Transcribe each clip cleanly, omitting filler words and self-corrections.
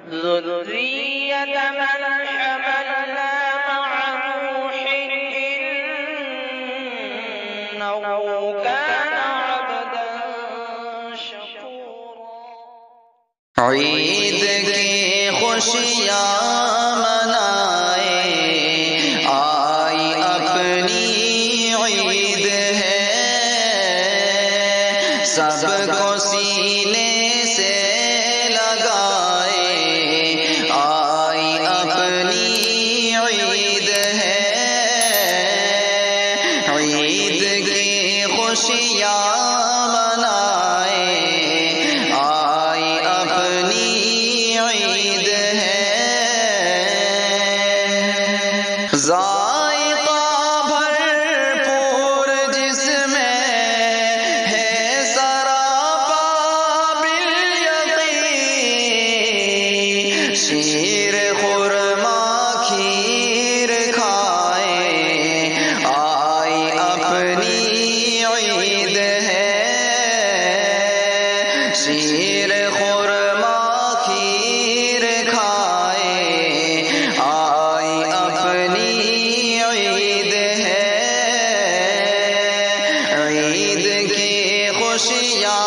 ذرية من حملنا مع نوح إنه كان عبدا شكورا۔ عید کی خوشیاں منائے، آئی اپنی عید ہے، سب کو سینے سے لگائے، آئی اپنی عید ہے، عید کی خوشیاں منائے، آئی اپنی عید ہے، ذائقہ بھرپور جس میں ہے سراپا بالیقین، شیر خرما کھیر کھائے، آئی اپنی عید ہے، شیر خرما کھیر کھائے، آئی اپنی عید ہے، عید کی خوشیاں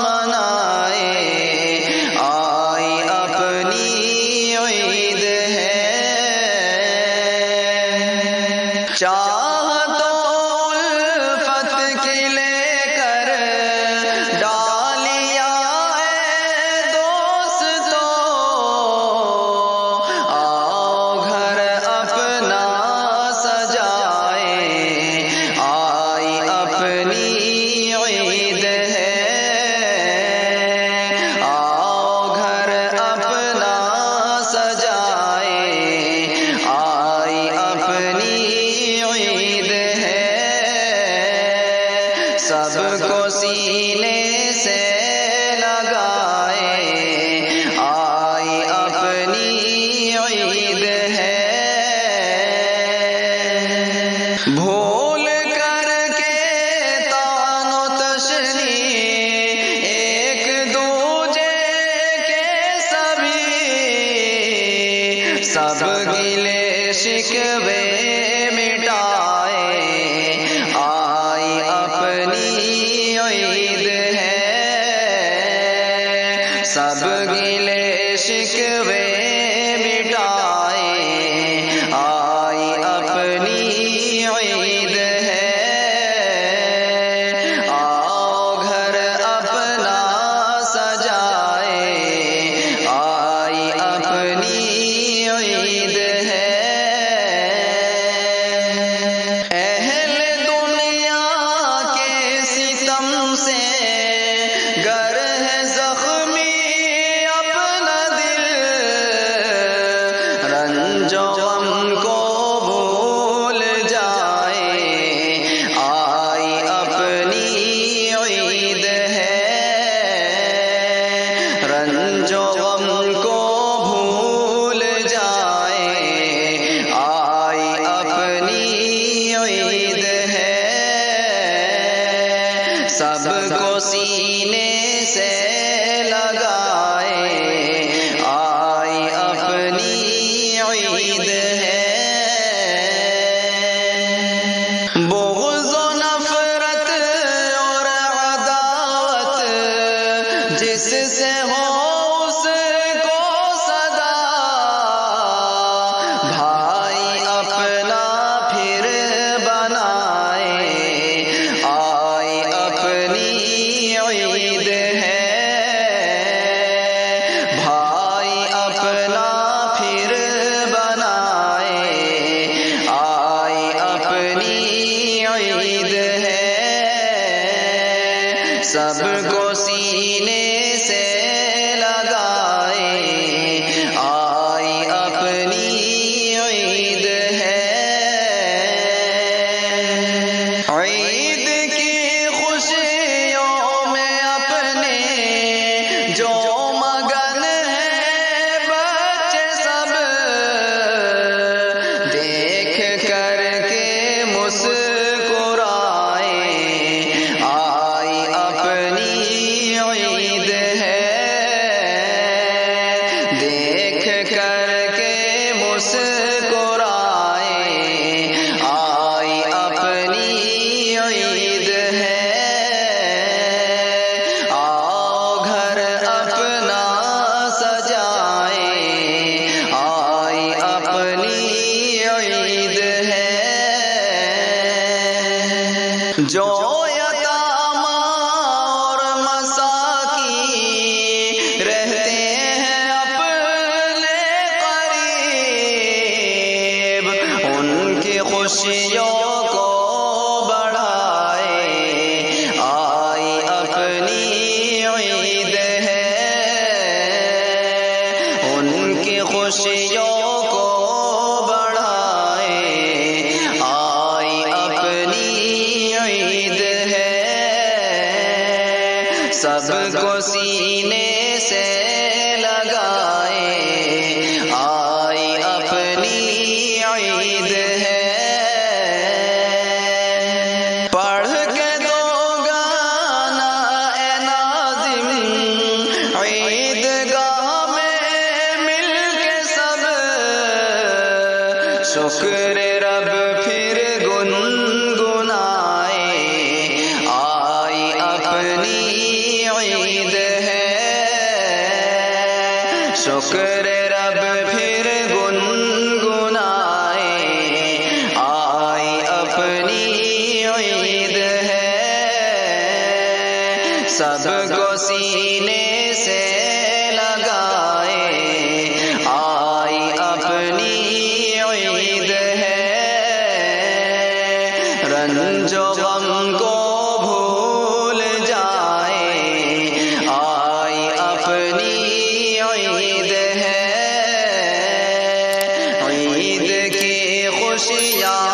منائے، آئی اپنی عید ہے، چاہتوں الفت کی لے کر ڈالیا اے دوستو، آؤ گھر اپنا سجائے، آئی اپنی عید ہے، آؤ گھر اپنا سجائے، آئی اپنی عید ہے، سب کو سینے سے لگائے، آئی اپنی عید ہے، بھول کر کے تان و تشنی ایک دوجے کے سبھی، سب گلے شکوے مٹائے، آئی اپنی عید ہے، سب گلے شکوے مٹائے، آئی اپنی عید ہے، آؤ گھر اپنا سجائے، آئی اپنی عید ہے، اہل دنیا کے ستم سے گر ہے زخمی اپنا دل، رنج و غم کو بھول جائے، آئی اپنی عید ہے، رنج و غم کو بھول جائے، آئی اپنی عید ہے، سب کو سینے سے لگائے، آئی اپنی عید ہے، بغض و نفرت اور عداوت جس سے ہو اس کو صدا، بھائی اپنا پھر بنائے، آئی اپنی عید ہے، بھائی اپنا پھر بنائے، آئی اپنی عید ہے، سب کو سینے سے خوشیوں کو بڑھائے، آئی اپنی عید ہے، سب کو سینے سے لگائے، آئی اپنی عید ہے۔ پڑھ کے دو گانا اے ناظم، عید گاہ میں مل کے سب، شکر رب پھر گنگنائے، آئی اپنی عید ہے، شکر رب پھر گنگنائے، آئی اپنی عید ہے، سب کو سینے سے لگائے، آئی اپنی عید ہے، رنج و غم کو بھول جائے، آئی اپنی عید ہے، عید کی خوشیاں